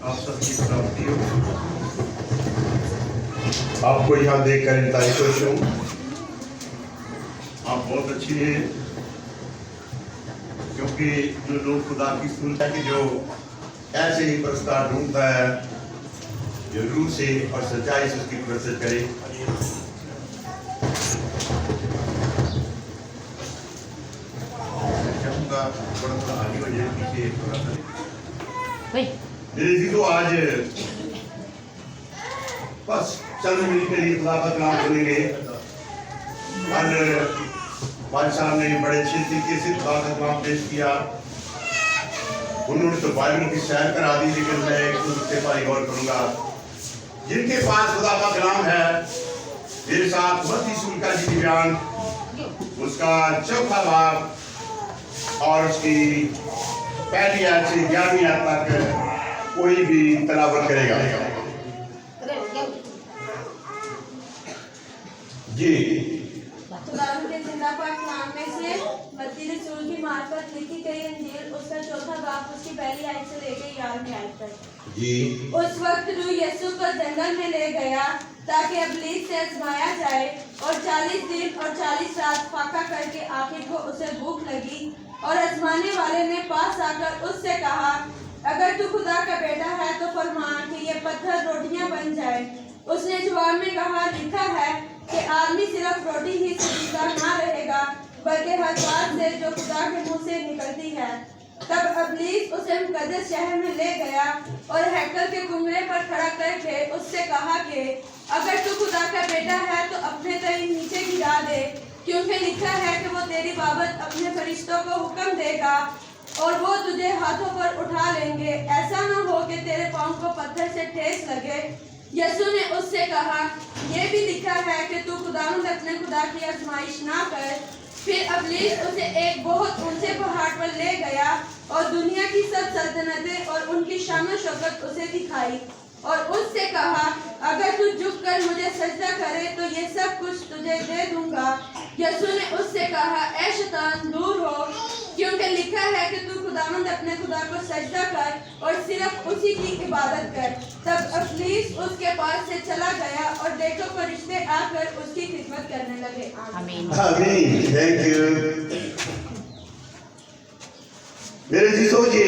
आप सबकी प्राप्ति हो। आपको यहाँ देखकर इंतहाई खुश हूँ। आप बहुत अच्छी हैं, क्योंकि जो लोग खुदा की सुनता है कि जो ऐसे ही पुरस्कार ढूंढता है जो रूह से और सच्चाई से उसकी प्रशंसा करे। चाहूँगा थोड़ा आगे बढ़ जाए, पीछे थोड़ा सा। मेरे जी तो आज बस चंद मिनट के लिए खुदा का कलाम सुनेंगे। कल भाई साहब ने बड़े अच्छे तरीके से खुदा का कलाम पेश किया। उन्होंने तो बाइबल की सैर करा दी, लेकिन मैं एक दूसरे पर गौर करूंगा। जिनके पास खुदा का कलाम है, मेरे साथ मत्ती रसूल का जी बयान उसका चौथा भाग और उसकी पहली आयत से 11वीं आयत तक कोई भी तलावत करेगा। जी खुदावंद के जिंदा पाक कलाम में से मत्ती रसूल की मार्फत लिखी गई इंजील उसका चौथा बाब उसकी पहली आयत से लेकर 11वीं आयत तक। जी उस वक्त रूह यीशु को जंगल में ले गया ताकि इब्लीस से आजमाया जाए, और 40 दिन और 40 रात फाका करके आखिर को उसे भूख लगी, और आजमाने वाले ने पास आकर उससे कहा, अगर तू खुदा का बेटा है तो फरमा कि ये पत्थर रोटियां बन जाए। उसने जवाब में कहा, लिखा है कि आदमी सिर्फ रोटी ही से जिंदा ना रहेगा, बल्कि हर बात से जो खुदा के मुंह से निकलती है। तब इब्लीस उसे मुकद्दस शहर में ले गया और हैकल के कुमरे पर खड़ा करके उससे कहा कि अगर तू खुदा का बेटा है तो अपने तय नीचे गिरा दे, क्योंकि लिखा है कि वो तेरी बाबत अपने फरिश्तों को हुक्म देगा और वो तुझे हाथों पर उठा लेंगे, ऐसा न हो कि तेरे पांव को पत्थर से ठेस लगे। यीशु ने उससे कहा, यह भी लिखा है कि तू खुदावंद अपने खुदा की आजमाइश ना कर। फिर इब्लीस उसे एक बहुत ऊंचे पहाड़ पर ले गया और दुनिया की सब सल्तनतें और उनकी शान और शौकत उसे दिखाई, और उससे कहा, अगर तू झुककर मुझे सजदा करे तो ये सब कुछ तुझे दे दूंगा। यीशु ने उससे कहा, ऐ शैतान दूर हो, क्योंकि लिखा है कि तू खुदावंद अपने खुदा को सजदा कर और सिर्फ उसी की इबादत कर। तब इब्लीस उसके पास से चला गया और देखो फरिश्ते आकर उसकी खिदमत करने लगे। आमीन। आमीन। Thank you. मेरे जीसो जी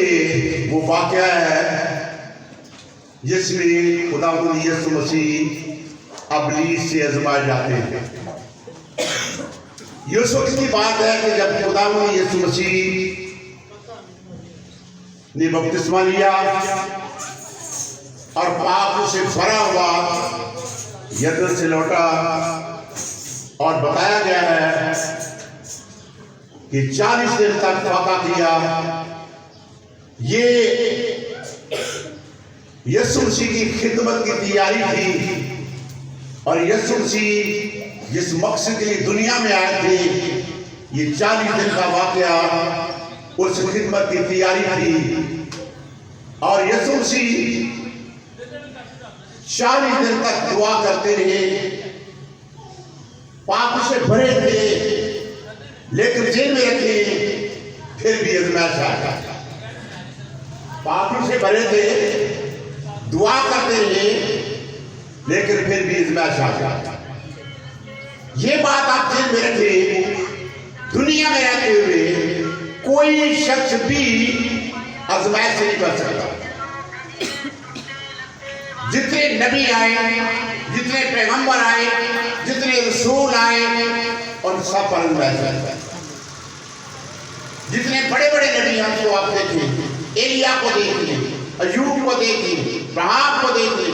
वो वाकया है जिसमें खुदावंद यीशु मसीह इब्लीस से आजमाए जाते हैं। यूसुफ की बात है कि जब खुदावंद यीशु मसीह ने बपतिस्मा लिया और पाप से भरा हुआ यरदन से लौटा, और बताया गया है कि 40 दिन तक फाका किया। ये यीशु मसीह की खिदमत की तैयारी थी, और यीशु मसीह जिस मकसद के लिए दुनिया में आए थे, ये 40 दिन का वाकया उस खिदमत की तैयारी थी। और यीशु मसीह 40 दिन तक दुआ करते रहे, पाप से भरे थे, लेकिन जेल में रखे, फिर भी आजमाइश आया। पाप से भरे थे, दुआ करते रहे, लेकिन फिर भी आजमाइश आया। ये बात आप जेल में रखे, दुनिया में रहते हुए कोई शख्स भी आजमाइश से नहीं बच सकता। जितने नबी आए, जितने पैगंबर आए, जितने रसूल आए, उन सब पर आजमाइश। जितने बड़े बड़े नबी हैं तो आप देखिए, एलिया को देखिए, अय्यूब को देखिए, इब्राहिम को देखिए,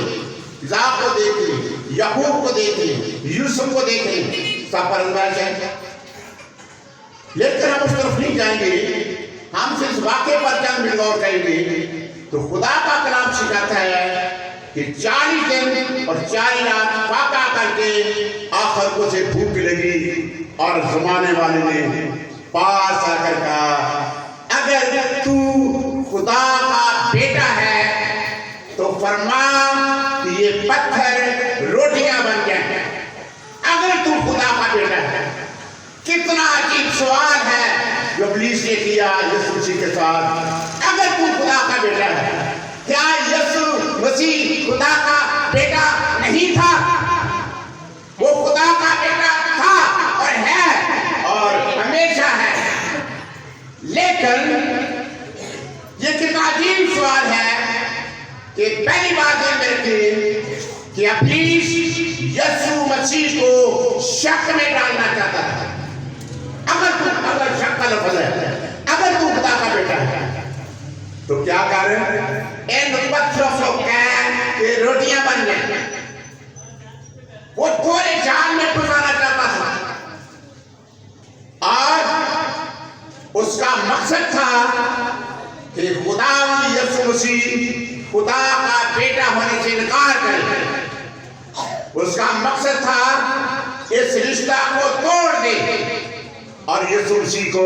इसाक को देखिए, याकूब को देखिए, यूसुफ को देखिए, सब पर आजमाइश है। लेकिन हम उस तरफ नहीं जाएंगे, हम सिर्फ वाक़े पर चंद मिनट गौर करेंगे। तो खुदा का कलाम सिखाता है कि 40 दिन और 40 रात फाका करके आखिर को से भूख लगी, और जमाने वाले ने पास आकर कहा, अगर तू खुदा का बेटा है तो फरमा कि ये पत्थर रोटियां बन जाए। अगर तू खुदा का बेटा है। कितना अजीब सवाल है जो इब्लीस ने किया यीशु मसीह के साथ। अगर तू खुदा का बेटा है, क्या यीशु मसीह खुदा का बेटा नहीं था, वो खुदा का बेटा था और है और हमेशा है। लेकिन ये कितना अजीब सवाल है कि पहली बात है मेरे कि इब्लीस यीशु मसीह को शक में डालना चाहता था। अगर शक का लफ्ज़ है, अगर तू खुदा का बेटा है तो क्या कर इन पत्थरों को कह के रोटियां बन गई। वो थोड़े जाल में फंसाना चाहता था और उसका मकसद था कि खुदा यीशु मसीह खुदा का बेटा होने से इनकार करे। उसका मकसद था इस रिश्ता को तोड़ दे और यीशु मसीह को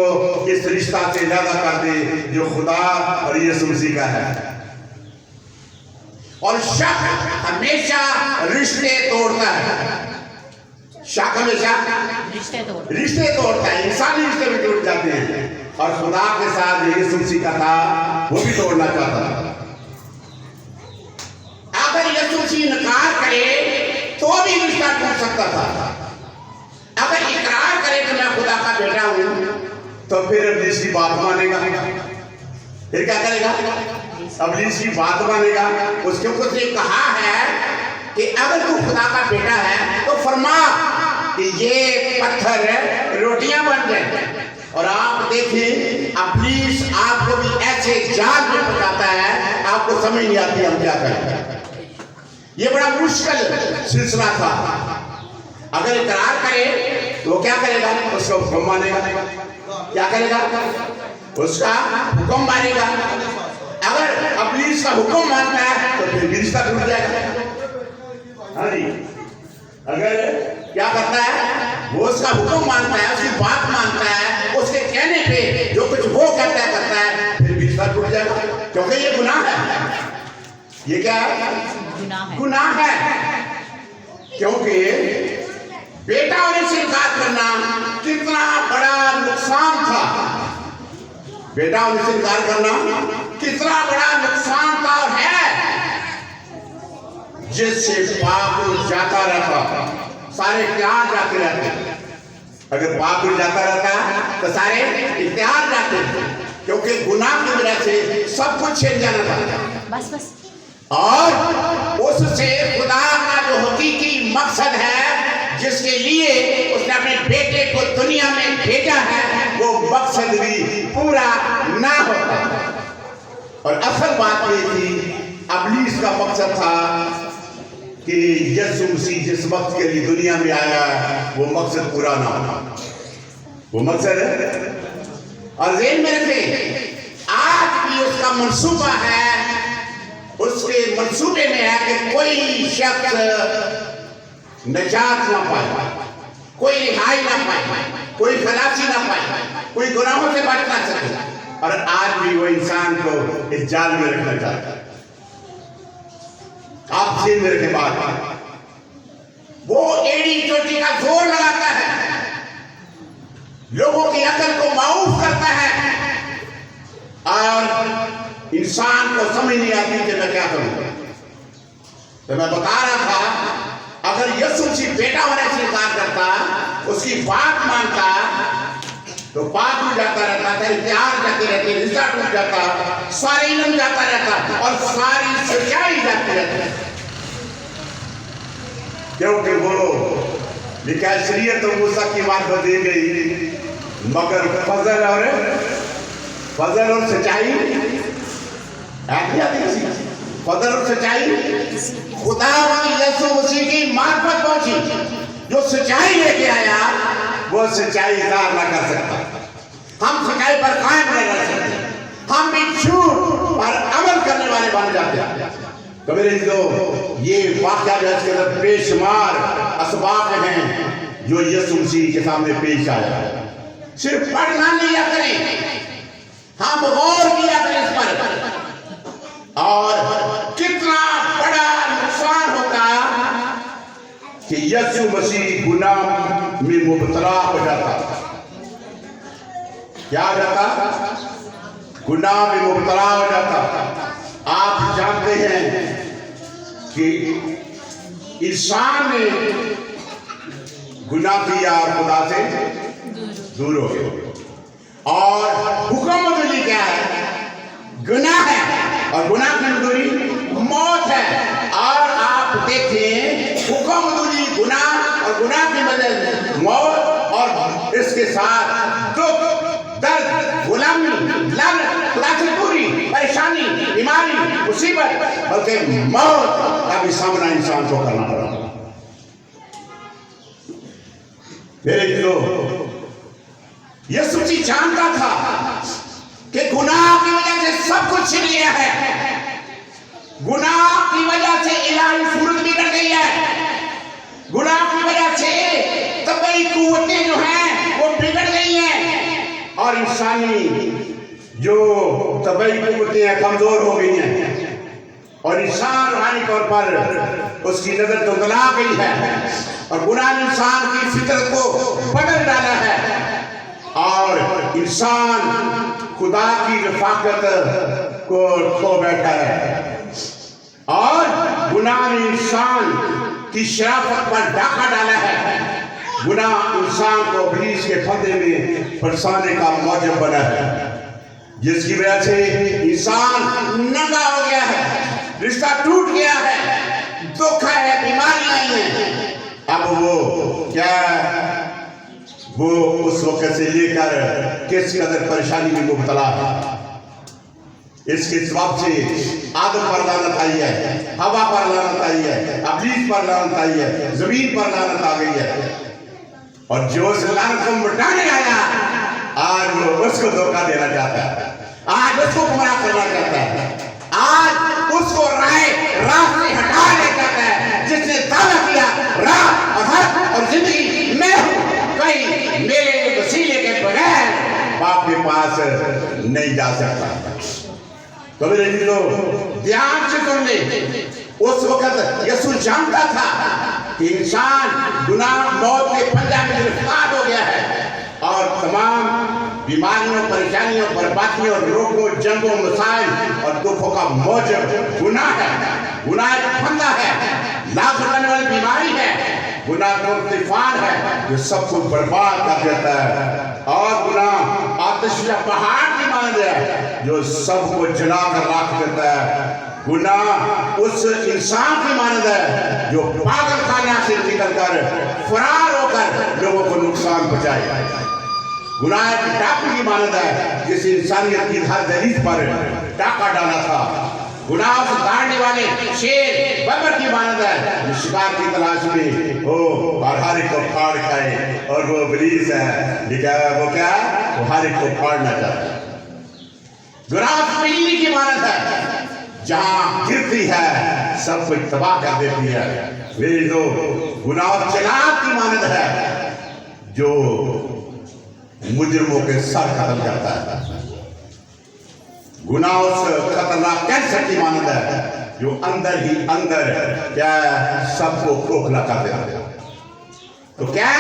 इस रिश्ता से ज्यादा कर दे जो खुदा और यीशु मसीह का है। और शक हमेशा रिश्ते तोड़ता है। शक हमेशा रिश्ते तोड़ता है। इंसानी रिश्ते भी टूट जाते हैं और खुदा के साथ जो यीशु मसीह का था वो भी तोड़ना चाहता था। अगर यीशु मसीह इनकार करे तो भी रिश्ता टूट सकता था। अगर इकरार करे कि मैं खुदा का बेटा हूं तो फिर इब्लीस की बात मानेगा। फिर क्या करेगा? इब्लीस की बात मानेगा। उसके ऊपर से कहा है कि अगर तू खुदा का बेटा है तो फरमा कि ये पत्थर रोटियां बन जाए। और आप देखिए इब्लीस आपको भी ऐसे जाल में फंसाता है, आपको समझ नहीं आती हम क्या करें। ये बड़ा मुश्किल सिलसिला था। अगर इकरार करे तो क्या करेगा? उसका हुक्म मानेगा। क्या करेगा? उसका हुक्म मानेगा। अगर इब्लीस का हुक्म मानता है तो फिर रिश्ता टूट जाएगा। हाँ जी, अगर क्या करता है वो उसका हुक्म मानता है, उसकी बात मानता है, उसके कहने पे जो कुछ वो करता है फिर रिश्ता टूट जाएगा। क्योंकि ये गुनाह है। ये क्या है? गुनाह है। क्योंकि बेटा होने से इनकार करना कितना बड़ा नुकसान था। बेटा होने से इनकार करना कितना बड़ा नुकसान था और है, जिससे पाप जाता रहता, सारे इख्तियार जाते रहते। अगर पाप जाता रहता तो सारे इख्तियार जाते, क्योंकि गुनाह की वजह से सब कुछ छिन जाना था। बस और उससे खुदा का जो हकीकी मकसद है जिसके लिए उसने अपने बेटे को दुनिया में भेजा है वो मकसद भी पूरा ना होता। और असल बात ये थी, इब्लीस का मकसद था कि यीशु मसीह जिस वक्त के लिए दुनिया में आया वो मकसद पूरा ना होना। वो मकसद है और ज़हन में रखें, आज भी उसका मंसूबा है, उसके मंसूबे में है कि कोई शख्स निजात ना पाए, कोई रिहाई ना पाए, कोई खलासी ना पाए, कोई गुनाहों से बच ना सके। और आज भी वो इंसान को इस जाल में रखना चाहता है। आप से मेरे के बाद वो एड़ी चोटी का जोर लगाता है, लोगों की अकल को माऊफ करता है और इंसान को समझ नहीं आती कि मैं क्या करूं। तो मैं बता रहा था, अगर यीशु मसीह बेटा होने से इनकार करता, उसकी बात मानता तो पाप में जाता रहता था, इख्तियार जाते रहते, रिश्ता टूट जाता, सारे इल्म जाता रहता और सारी सच्चाई जाती रहती। क्योंकि वो लिखा शरीयत तो मूसा की बात दी गई, मगर फजल और सच्चाई फजल और सच्चाई खुदा यीशु मसीह की मार्फत पहुंची। जो सच्चाई लेके आया वो सच्चाई इज़हार ना कर सकता। हम सच्चाई पर कायम नहीं रह सकते, हम भी झूठ पर अमल करने वाले बन जाते हैं। तो मेरे जो ये वाक़या जो इसके अंदर बेशुमार असबाब हैं जो यीशु मसीह के सामने पेश आया। सिर्फ पढ़ना नहीं या करें, हम गौर किया करें इस पर। और कितना बड़ा नुकसान होता कि यीशु मसीह गुनाह में मुबतला हो जाता। क्या हो जाता? गुनाह में मुबतला हो जाता। आप जानते हैं कि इंसान ने गुनाह किया और खुदा से दूर हो गया। और हुक्म मजदूरी क्या है? गुनाह है, और गुनाह की मजदूरी मौत है। और आप देखें, हुक्म मजदूरी गुनाह और गुनाह की वजह मौत, और इसके साथ दुख, दर्द, गुलामी, लानत, खुदा से दूरी, परेशानी, बीमारी, मुसीबत, बल्कि मौत का भी सामना इंसान को करना पड़ा। मेरे जो यीशु जी जानता था कि गुनाह की वजह से सब कुछ छिन गया है। गुनाह की वजह से इलाही सूरत बिगड़ गई है। गुनाह की वजह से तबई कुव्वतें जो हैं वो बिगड़ गई हैं, और इंसानी जो तबई कुव्वतें कमजोर हो गई हैं, और इंसान रूहानी तौर पर उसकी नजर धुंधला गई है, और गुनाह ने इंसान की फितरत को बदल डाला है, और इंसान खुदा की रफाकत को खो बैठा है, और गुनाह ने इंसान की शराफत पर डाका डाला है। गुनाह इंसान को इब्लीस के फंदे में फंसाने का मौजब बना है, जिसकी वजह से इंसान नंगा हो गया है, रिश्ता टूट गया है, दुख है, बीमारियां आई हैं। अब वो क्या, वो उस वक्त से लेकर किस कदर परेशानी में मुब्तला है। इसके जवाब से आदम पर लानत आई है, हवा पर लानत आई है, इब्लीस पर लानत आई है, जमीन पर लानत आ गई है, और जो उस लानत को मिटाने आया आज वो उसको धोखा देना चाहता है, आज उसको गुमराह करना चाहता है, आज उसको राह से हटाना चाहता है, जिसने दावा किया राह और हक और जिंदगी मैं हूं, कहीं मेरे वसीले के बगैर बाप के पास नहीं जा सकता। तो मेरे लोग ध्यान से सुन ले, उस वक्त यीशु जानता था कि इंसान गुनाह मौत के फंदे में गिरफ्तार हो गया है, और तमाम बीमारियों, परेशानियों, बर्बादियों, रोगों, जंगों, मसाइल और दुखों का मौजब गुनाह है। गुनाह एक फंदा है, लाख लगाने वाली बीमारी है, गुनाह का तूफान है जो सबको बर्बाद कर देता है, और गुनाह आतिश या पहाड़ की मानद है जो सबको जला कर रख देता है। गुनाह उस इंसान की मानद है जो पागल खाना से निकलकर फरार होकर लोगों को नुकसान पहुंचाए। गुनाह एक डाकू की मानद है जिस इंसानियत की हर दहलीज पर डाका डाला था। गुनाह से गाड़ने वाले शेर बबर की मानद है जो शिकार की तलाश में हो और हर एक को फाड़ खाए, और वो इब्लीस है लिखा है वो क्या, वो हर एक को फाड़ना चाहता है। गुनाह बिजली की मानद है, जहां गिरती है सब कुछ तबाह कर देती है। मेरी जो गुनाह चिराग की मानद है जो मुजरिमों के सर खत्म करता है। गुनाह उस खतरनाक कैंसर की मानद है जो अंदर ही अंदर क्या सबको खोखला कर देता है। तो क्या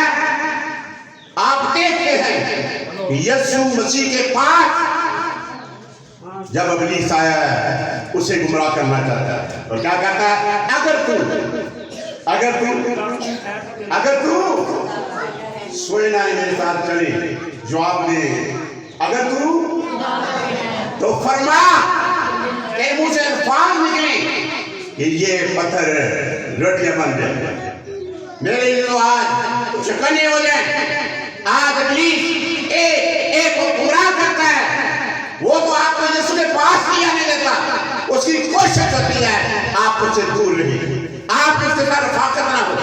आप देखते हैं कि यीशु मसीह के पास जब इब्लीस आया है उसे गुमराह करना चाहता है, और क्या कहता है, अगर तू सोए ना मेरे साथ चले, जवाब दे, अगर तू तो फरमा, तेरे मुंह से अल्फाज निकले कि ये पत्थर रोटियां बन जाए। मेरे लिए तो आज चकने हो जाए। आज इब्लीस एक को गुमराह करता है, वो तो आपको यीशु के पास नहीं आने देता, उसकी कोशिश होती है आप उससे दूर रहिए, आप उसके साथ रफाकत ना हो,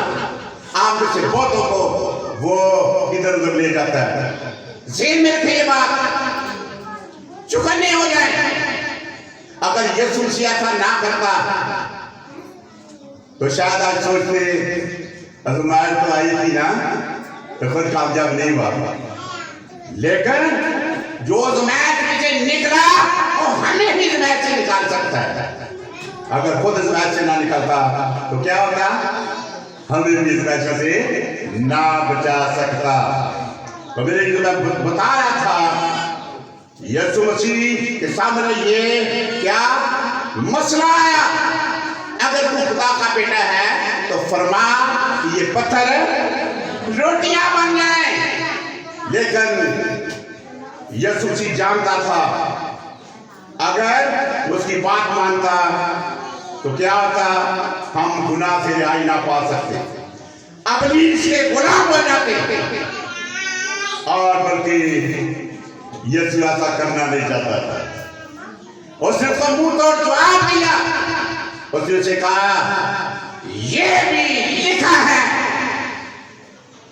आप उससे बहुतों को वो इधर उधर ले जाता है। जेल में रखे ये बात, चुकन्ने हो जाए। अगर यीशु मसीह ऐसा ना करता तो शायद आज सोचते अजमाइश तो आई थी ना तो खुद कामयाब नहीं हुआ, लेकिन जो अजमाइश से निकला वो हमें भी अजमाइश से निकाल सकता है। अगर खुद अजमाइश से ना निकलता तो क्या होता, हमें भी अजमाइश से ना बचा सकता। तो मेरे जो मैं बता रहा था, यीशु मसीह के सामने ये क्या मसला आया, अगर तू खुदा का फरमा कि ये पत्थर रोटियां बन जाए। लेकिन यीशु मसीह जानता था अगर उसकी बात मानता तो क्या होता, हम गुनाह से रिहाई ना पा सकते, इब्लीस के गुलाम हो जाते। और बल्कि यीशु ऐसा करना नहीं चाहता था। उसने उसका मुंह तोड़ जवाब दिया। उसने उसे कहा, ये भी लिखा है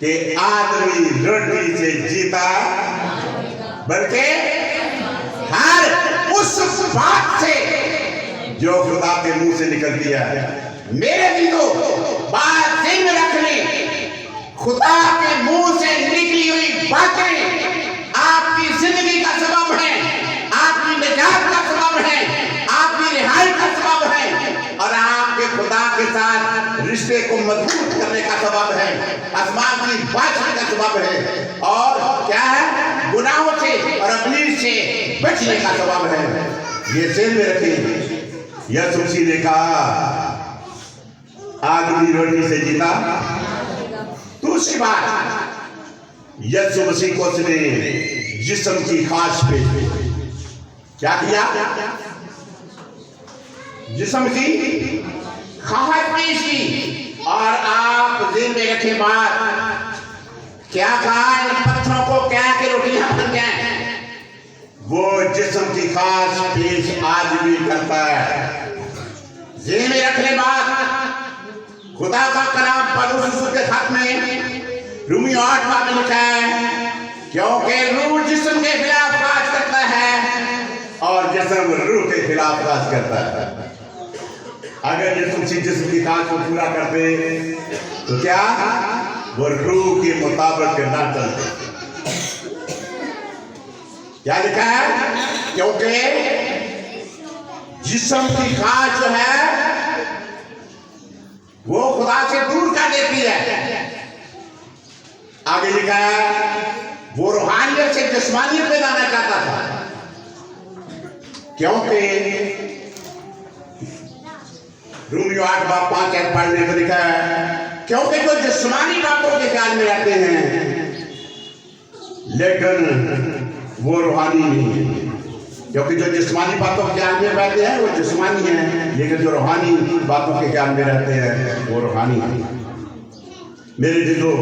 कि आदमी रोटी से जीता बल्कि हर उस बात से जो खुदा के मुंह से निकलती है। मेरे भी तो बात दिल में रखने, खुदा के मुंह से निकली हुई बातें आपकी जिंदगी का सबब है, आपकी निजात का सबब है, आपकी रिहाई का सबब है और आपके खुदा के साथ रिश्ते को मजबूत करने का सबब है, आसमान की बादशाही का सबब है और क्या है, गुनाहों से और इब्लीस से बचने का सबब है। ये जेल में रखिए। यीशु मसीह ने कहा आदमी रोटी से जीता। दूसरी बात, यीशु मसीह को उसने जिस्म की ख्वाहिश पे क्या किया, जिस्म की ख्वाहिश पेश की। और आप दिल में रखे बात, क्या कहा, इन पत्थरों को क्या के रोटियां बन जाए। वो जिस्म की ख्वाहिश पेश आज भी करता है। दिल में रखने बात, खुदा का कलाम पौलुस के खत में रोमी 8 में लिखा है, क्योंकि रूह जिस्म के खिलाफ काज करता है और जिस्म रूह के खिलाफ काज करता है। अगर यीशु जिस्म की ख्वाहिश को पूरा करते तो क्या वो रूह के मुताबिक ना चलते। क्या लिखा है, क्योंकि जिस्म की ख्वाहिश जो है वो खुदा से दूर कर देती है। आगे लिखा है, वो रूहानियत से जिस्मानियत में लाना चाहता था, क्योंकि रोमी 8:5 पढ़ने को लिखा है, क्योंकि जो जिस्मानी बातों के ख्याल में रहते हैं लेकिन वो रूहानी नहीं है। क्योंकि जो जिस्मानी बातों के ख्याल में रहते हैं वो जिस्मानी है, लेकिन जो रूहानी बातों के ख्याल में रहते हैं वो रूहानी है। मेरे दिलो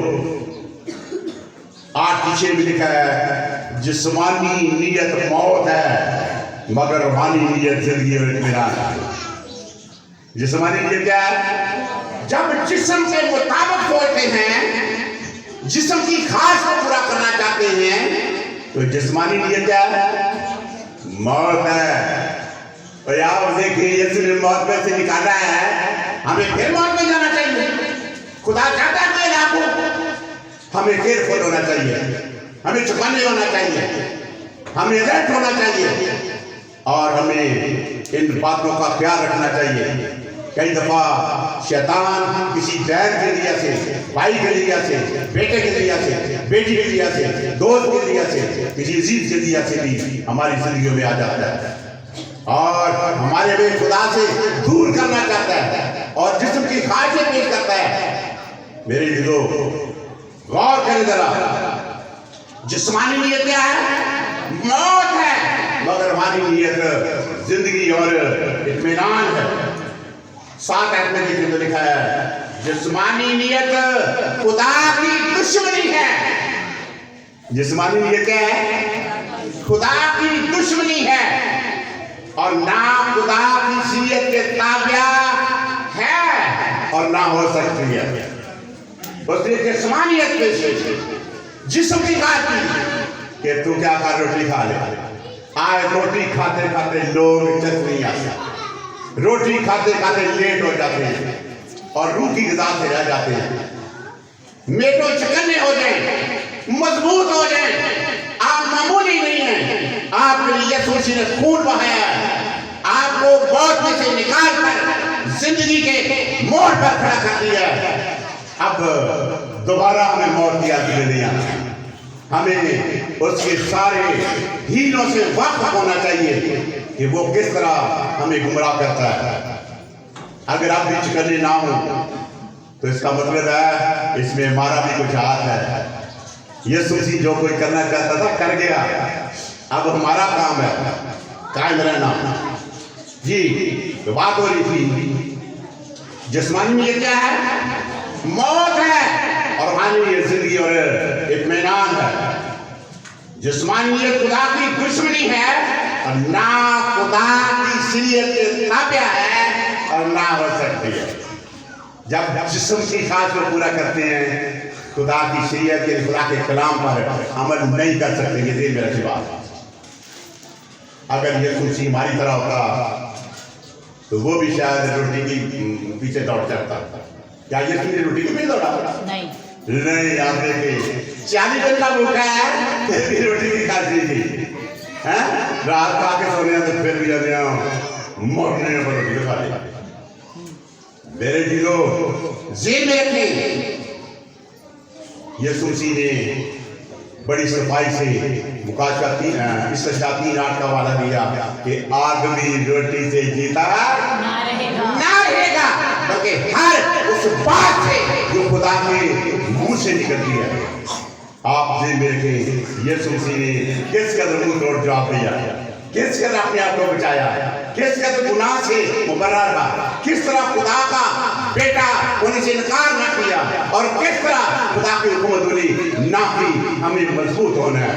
8:6 में लिखा है, जिस्मानी नीयत मौत है मगर रूहानी नीयत जिंदगी और इत्मीनान है। जिस्मानी नीयत क्या है, जब जिस्म के मुताबिक सोचते हैं, जिस्म की ख्वाहिश को पूरा करना चाहते हैं, तो जिस्मानी नीयत क्या है, मौत है। और आप देखिए यीशु ने मौत में से निकाला है, हमें फिर मौत में जाना चाहिए। खुदा चाहता है आपको, हमें केयरफुल होना चाहिए, हमें चुकन्ने होना चाहिए, हमें अलर्ट होना चाहिए और हमें इन बातों का ख्याल रखना चाहिए। कई दफा शैतान किसी बहन के लिए से, भाई के लिए से, बेटे के लिए से, बेटी के लिए से, दोस्त के लिए से, किसी अजीज के लिए से भी हमारी जिंदगी में आ जाता है और हमारे भी खुदा से दूर करना चाहता है और जिस्म की ख्वाहिशें पेश करता है। मेरे दिलो गौर करें जरा, जिस्मानी नीयत क्या है, मौत है मगर रूहानी नीयत जिंदगी और इत्मीनान है। 7 में लिखा है, जिस्मानी नीयत खुदा की दुश्मनी है। जिस्मानी नीयत क्या है, खुदा की दुश्मनी है और ना खुदा की शरीयत के ताबिया है और ना हो सकती है। उसने जिस्मानियत पेश, जिस्म की बात की कि तू क्या खा, रोटी खा ले। आज रोटी खाते खाते लोग चल नहीं आते, रोटी खाते खाते लेट हो जाते हैं और रूह की ग़िज़ा से रह जाते हैं। मेटो चकन्ने हो जाए, मजबूत हो जाए, आप मामूली नहीं है। आपके लिए यीशु मसीह ने खून बहाया है, आपको मौत में से निकाल कर जिंदगी के मोड़ पर खड़ा कर दिया है। अब दोबारा हमें मौत की याद नहीं आना, हमें उसके सारे हीलों से वाकिफ होना चाहिए कि वो किस तरह हमें गुमराह करता है। अगर आप भी चकन्ने ना हो तो इसका मतलब है इसमें हमारा भी कुछ हाथ है। यीशु मसीह जो कोई करना चाहता था कर गया, अब हमारा काम है कायम रहना। जी, तो बात हो रही थी जिस्मानी में ये क्या है? मौत है, और रूहानी जिंदगी और इत्मीनान है। जिस्मानी खुदा की दुश्मनी है और ना खुदा की शरीयत के ताबे है और ना हो सकती है। जब जिस्म की ख्वाहिश को पूरा करते हैं, खुदा की शरीयत के खुदा के कलाम पर अमल नहीं कर सकते। ये दिल में रखी बात। अगर ये कुर्सी हमारी तरह होता तो वो भी शायद रोटी की पीछे दौड़ चढ़ता। क्या ये तुमने रोटी के पीछे दौड़ा? नहीं, आप देखिए 40 दिन का भूखा है फिर भी रोटी की खाती थी, रात खा के सोने तो फिर भी जाते मोटने पर रोटी खा लिया। मेरे दिलो जेल में रखे। यीशु मसीह ने बड़ी सफाई से मुकाशा 3:8 का वादा दिया कि आदमी रोटी से जीता ना रहेगा, बल्कि हर उस बात से जो खुदा के मुंह से निकलती है। आप जी मेरे के यीशु मसीह ने किस कदर मुंह तोड़ जवाब दिया, किस कदर अपने आप को बचाया, किस कदर गुनाह से मुकर्रर रहा, किस तरह खुदा का बेटा होने से इनकार न किया और किस तरह खुदा की हुकूमत ना की। हमें मजबूत होना है।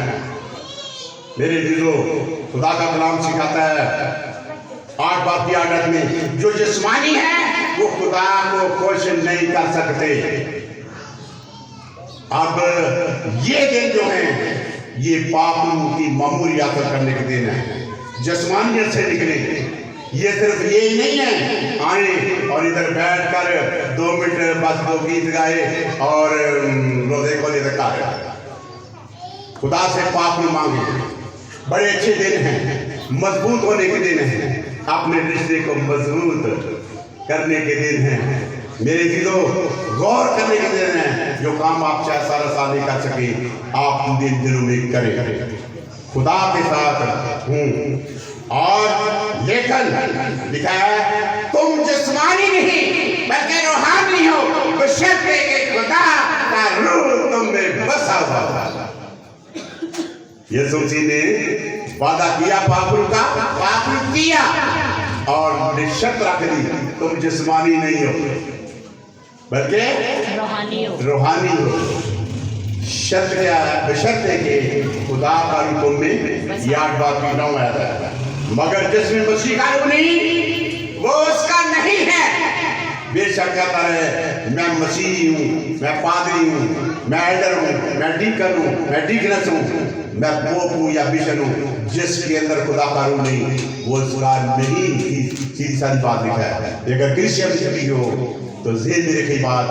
मेरे दिलो खुदा का कलाम सिखाता है 8 बाब की आदत में, जो जिस्मानी है वो खुदा को खुश नहीं कर सकते। अब ये दिन जो है ये पापों की मामूली यात्रा करने के दिन है। जिस्मानियत से निकले। ये सिर्फ ये ही नहीं है आए और इधर बैठकर 2 मिनट बस 2 गीत गाए और रोजे को देखा। खुदा से पाप न मांगे। बड़े अच्छे दिन हैं, मजबूत होने के दिन हैं, अपने रिश्ते को मजबूत करने के दिन हैं। मेरे दिलों गौर करने के दिन हैं। जो काम आप चाहे सारा साल नहीं कर सके, आप इन दिनों में करें। खुदा के साथ हूँ। और लेकिन लिखा है तुम जिस्मानी नहीं बल्कि रूहानी हो, बशर्ते कि खुदा का रूह तुम में बसा हुआ। यीशु मसीह ने वादा किया पापुल का, पापुल किया और शर्त रख दी तुम जिस्मानी नहीं हो बल्कि रूहानी हो। शर्त क्या है? बशर्ते कि खुदा का रूह तुम में, 8 बाब की 9 आयत है। मगर जिसमें मसीह का रूह नहीं वो उसका नहीं है। बेशक कहता है मैं मसीह हूँ, मैं पादरी हूँ, मैं एल्डर हूँ, मैं डीकन हूँ, मैं डीकनेस हूँ, मैं पोप हूँ या बिशप हूँ। जिसके अंदर खुदा का रूह नहीं वो उसका नहीं। सीधी सारी बात लिखा है। अगर क्रिश्चियन भी हो तो जेल में रखी बात,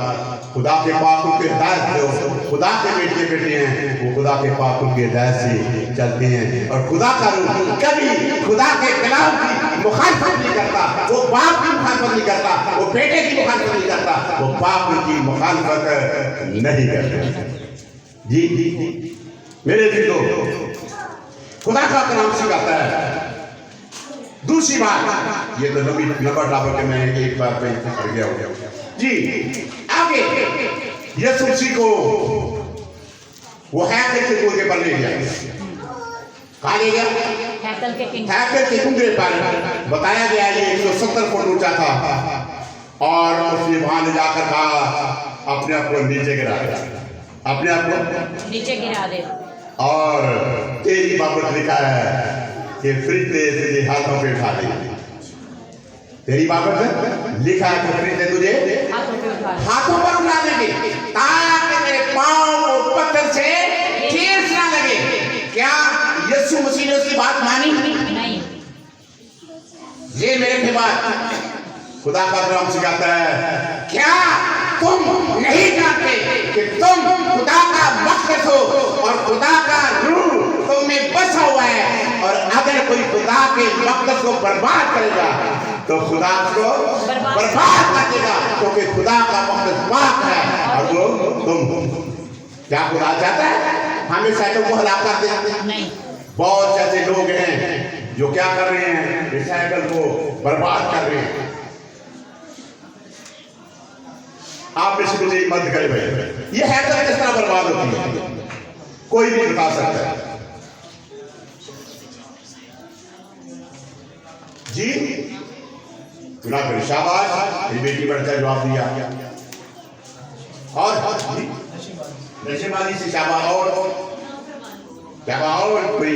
खुदा के पापों के हिदायत जो खुदा के बेटे हैं वो खुदा के पापों के हिदायत से चलते हैं। और खुदा का रूह कभी खुदा के कलाम की मुखालफत नहीं करता, वो बाप की मुखालफत नहीं करता, वो बेटे की मुखालफत नहीं करता, वो बाप की मुखालफत नहीं करता। जी मेरे दिलों खुदा का कलाम सिखाता है। दूसरी बात, ये तो लंबा टापर के मैं एक बार पे कर गया हो जी। आगे यीशु मसीह को वो हैकल के कुंगे पर ले गया। कहाँ ले गया? हैकल के कुंगे पर। बताया गया ये 170 फुट ऊंचा था और उसने वहां ले जाकर कहा अपने आप को नीचे गिरा दे, अपने आप को नीचे गिरा दे। और तेरी बाबत लिखा है कि फरिश्ते तुझे हाथों पे उठा लेंगे। तेरी बाबत लिखा है कि फरिश्ते तुझे हाथों पर उठा लेंगे ताकि तेरे पांव को पत्थर से ठेस ना लगे। क्या यीशु मसीह ने उसकी बात मानी? नहीं। ये मेरे के बाद खुदा का कलाम सिखाता है, क्या तुम नहीं जानते कि तुम खुदा का मक़सद हो और खुदा का रूह तुम में बसा हुआ है? और अगर कोई खुदा के मक़सद को बर्बाद करेगा तो खुदा को बर्बाद कर देगा, क्योंकि खुदा का मक़सद पाक है और वो तुम। क्या खुदा चाहता है हमें साइकिल को हलाक कर दे? नहीं। बहुत ऐसे लोग हैं जो क्या कर रहे हैं, इस साइकिल को बर्बाद कर रहे हैं। आप में से मुझे मत करे भाई, ये हैकत किस तरह बर्बाद होती है, कोई भी बता सकता है जी। गुनाह करें, शाबाश, मेरी बेटी बढ़ता जवाब दिया। और जी नशेबाजी से शाबाश, और क्या और कोई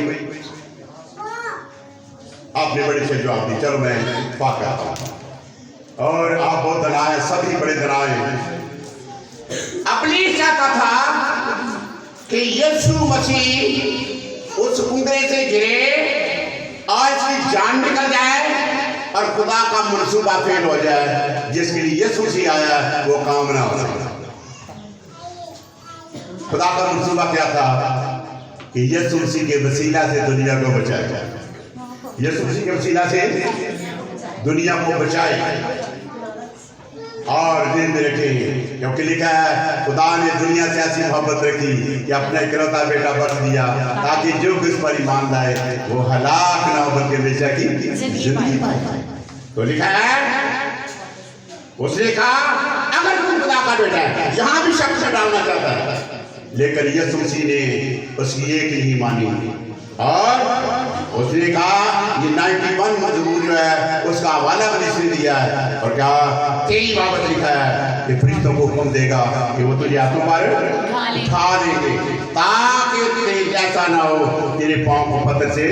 आपने बड़े से जवाब दी। चलो मैं बात करता हूं। और आप बहुत दलाए, सभी बड़े दलाए। अपनी चाहता था कि यीशु मसीह उस कुंदरे से गिरे और इसकी जान निकल जाए और खुदा का मंसूबा फेल हो जाए, जिसके लिए यीशु मसीह आया वो काम ना हो सके। खुदा का मंसूबा क्या था कि यीशु मसीह के वसीला से दुनिया को बचाए, यीशु मसीह के वसीला से दुनिया को बचाए। और दिन में रखे, क्योंकि लिखा है खुदा ने दुनिया से ऐसी मोहब्बत रखी कि अपना इकलौता बेटा बख्श दिया, ताकि जो उस पर ईमान लाए वो हलाक ना हो बल्कि हमेशा की जिंदगी पाए। तो लिखा है, उसने कहा अगर तुम खुदा का बेटा है, जहां भी शक से डालना चाहता है, लेकिन यीशु मसीह ने उसकी एक ही मानी और उसने कहा ये 91 मजबूर जो है उसका हवाला भी दिया है। और क्या तेरी बाबत लिखा है कि फरिश्तों को हुक्म देगा कि वो तुझे हाथों पर उठा देंगे, ताकि तेरे ऐसा ना हो तेरे पांव को पत्थर से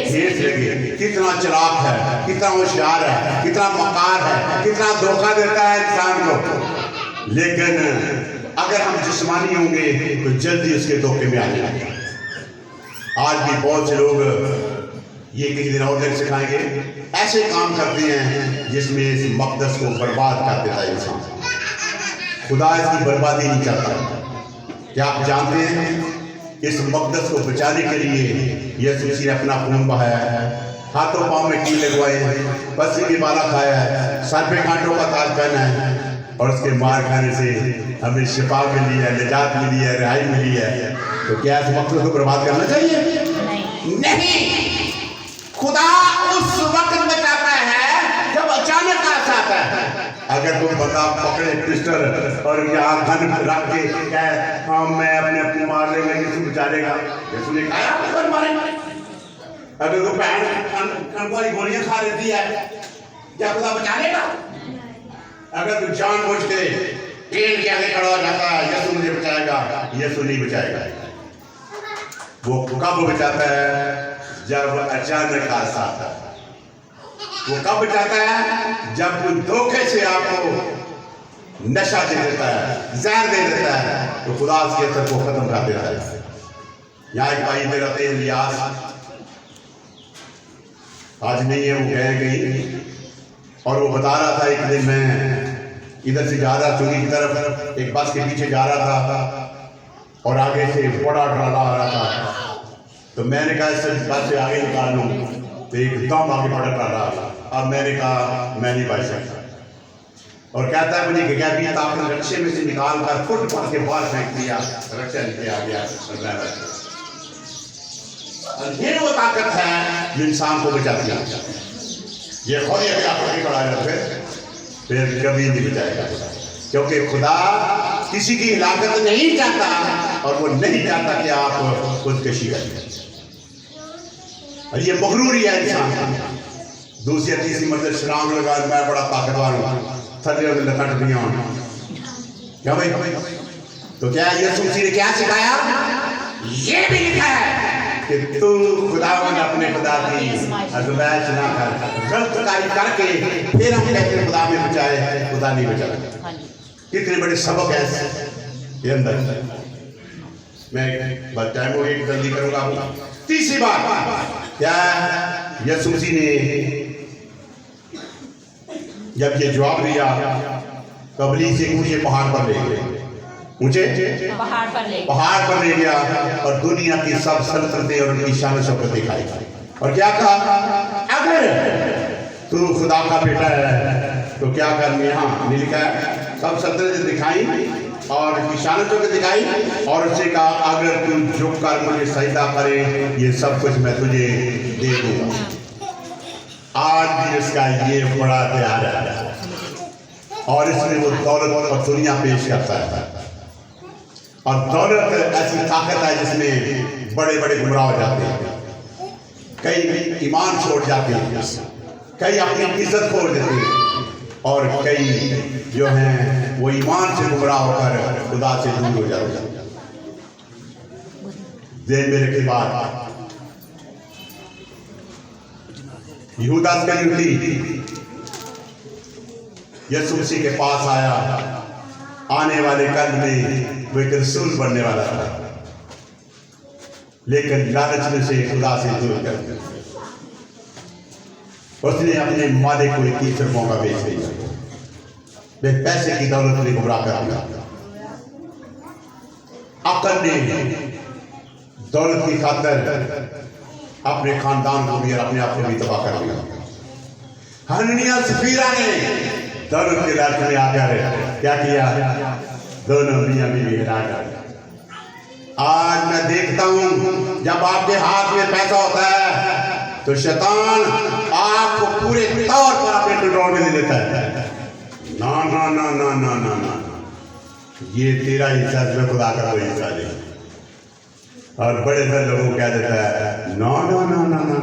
ठेस लगे। कितना चालाक है, कितना होशियार है, कितना मकार है, कितना धोखा देता है इंसान को। लेकिन अगर हम जिस्मानी होंगे तो जल्दी उसके धोखे में आ जाएंगे। आज भी बहुत से लोग ये किसी दिन और दिन सिखाएंगे, ऐसे काम करते हैं जिसमें इस मक़दस को बर्बाद कर देता है इंसान। खुदा इसकी बर्बादी नहीं चाहता। क्या आप जानते हैं इस मक़दस को बचाने के लिए यीशु मसीह ने अपना खून बहाया है, हाथों पाँव में कील लगवाए हैं, पस्सी की माला खाया है, सर पे कांटों का ताज पहना है, और उसके मार खाने से हमें शिफा मिली है, निजात मिली है, रिहाई मिली है। तो क्या इस मक़सद को बर्बाद करना चाहिए? नहीं। खुदा उस वक्त बचाता है जब अचानक आता है। अगर कोई बंदा पकड़े पिस्टल और यहाँ गन रख के कहे हाँ मैं अपने मार लेगा, यीशु बचा लेगा, यीशु ने कहा मारेगा। अगर वो बहन वाली गोलियां खा लेती है, क्या खुदा बचा लेगा? अगर तू जानबूझ के ट्रेन के आगे खड़ा हो जाता है, यीशु मुझे बचाएगा, यीशु नहीं बचाएगा। वो कब बचाता है? जब अचानक हादसा आता है। वो कब बचाता है? जब कोई धोखे से आपको नशा दे देता है, जहर दे देता है, तो खुदा उसके असर को खत्म कर देता है। यहाँ एक भाई मेरा थे इलियास, आज नहीं है, वो गए और वो बता रहा था एक दिन मैं इधर से जा रहा चुनी की तरफ, एक बस के पीछे जा रहा था और आगे से बड़ा ट्राला आ रहा था। तो मैंने कहा इससे बस से आगे निकाल लूँ, तो एकदम आगे बड़ा ट्राला आ। अब मैंने कहा मैं नहीं बच सकता। और कहता है मुझे क्या भी आपने रक्शे में से निकाल कर फुटपाथ के बाहर फेंक दिया, रक्षा नीचे आ गया ड्राइवर। ये वो ताकत है जो इंसान को बचाती है। ये खुद अगर आप आगे बढ़ा जाते फिर कभी नहीं बचाएगा, क्योंकि खुदा किसी की हिलाकत नहीं चाहता और वो नहीं चाहता कि आप खुदकशी करें। और ये मगरूरी है इंसान। दूसरी तीसरी मतलब शराब लगा मैं बड़ा ताकतवर हूँ, थले लकट नहीं हूँ। क्या भाई? तो क्या यीशु मसीह ने क्या सिखाया? ये भी लिखा है कि तू खुदावंद अपने खुदा की अज़माइश ना कर, गलत कार्य करके फिर हम कहते खुदा में बचाए, खुदा नहीं बचाता। कितने बड़े सबक है ये अंदर। मैं बस टाइम हो गया, जल्दी करूंगा। तीसरी बात क्या यीशु मसीह ने जब ये जवाब दिया तो इब्लीस से मुझे पहाड़ पर ले गए, मुझे पहाड़ पर ले गया और दुनिया की सब सल्तनतें और उनकी शान शौकत दिखाई। और क्या कहा? अगर तू खुदा का बेटा है तो क्या कर। यहाँ लिखा है सब सल्तनतें दिखाई और उनकी शान शौकत दिखाई, और उससे कहा अगर तू झुक कर मुझे सजदा करे ये सब कुछ मैं तुझे दे दूंगा। आज भी इसका ये बड़ा प्यार है। और इसमें वो दौलत और दुनिया पेश करता है। और दौलत ऐसी ताकत है जिसमें बड़े बड़े गुमराह हो जाते हैं, कई ईमान छोड़ जाते हैं, कई अपनी इज्जत खो देते हैं, और कई जो हैं वो ईमान से गुमराह होकर खुदा से दूर हो जाते हैं। ध्यान में रखे बात, यहूदा इस्करियोती यीशु मसीह के पास आया, आने वाले कल में वो एक रसूल बनने वाला था, लेकिन लालच में से खुदा से दूर कर दिया। उसने अपने मालिक को 21 रुपयों का बेच दिया, वे पैसे की दौलत में गुमराह कर दिया। अकल ने दौलत की खातिर अपने खानदान को भी और अपने आप को भी तबाह कर दिया। हननिया सफीरा ने दौलत के लालच में आकर क्या किया, दोनों मियां बीवी हिला कर। आज मैं देखता हूं जब आपके हाथ में पैसा होता है तो शैतान आपको पूरे तौर पर अपने कंट्रोल में ले लेता है। ना ना ना ना ना ना ना, ये तेरा हिस्सा में खुदा का कोई हिस्सा नहीं। और बड़े बड़े लोगों को कह देता है ना ना ना ना ना,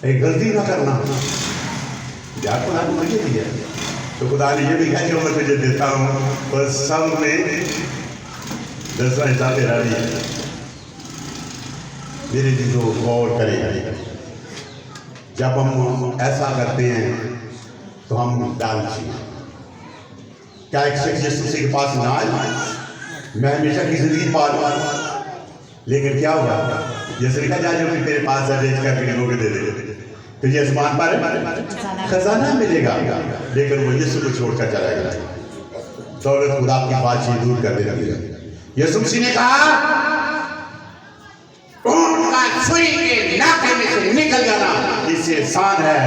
एक गलती ना करना, यार खुदा ने मुझे दिया तो खुदा ने ये भी कहा जो मैं तुझे देता हूँ बस सब में 10 हिस्सा तेरा भी है। मेरे चीज़ों को गौर करेगा। जब हम ऐसा करते हैं तो हम लालची हैं। क्या एक शख्स यीशु मसीह के पास ना आए, मैं हमेशा की जिंदगी पा लूँ, लेकिन क्या हुआ, जैसे लिखा जाए जो कि तेरे पास है बेच कर गरीबों को दे दे, तुझे आसमान पर खजाना मिलेगा, लेकिन वो यीशु को छोड़कर चला गया। दौलत खुदा की बातचीत दूर कर देती। यीशु मसीह ने कहा ऊंट का सुई के नाके में से निकल जाना इससे आसान है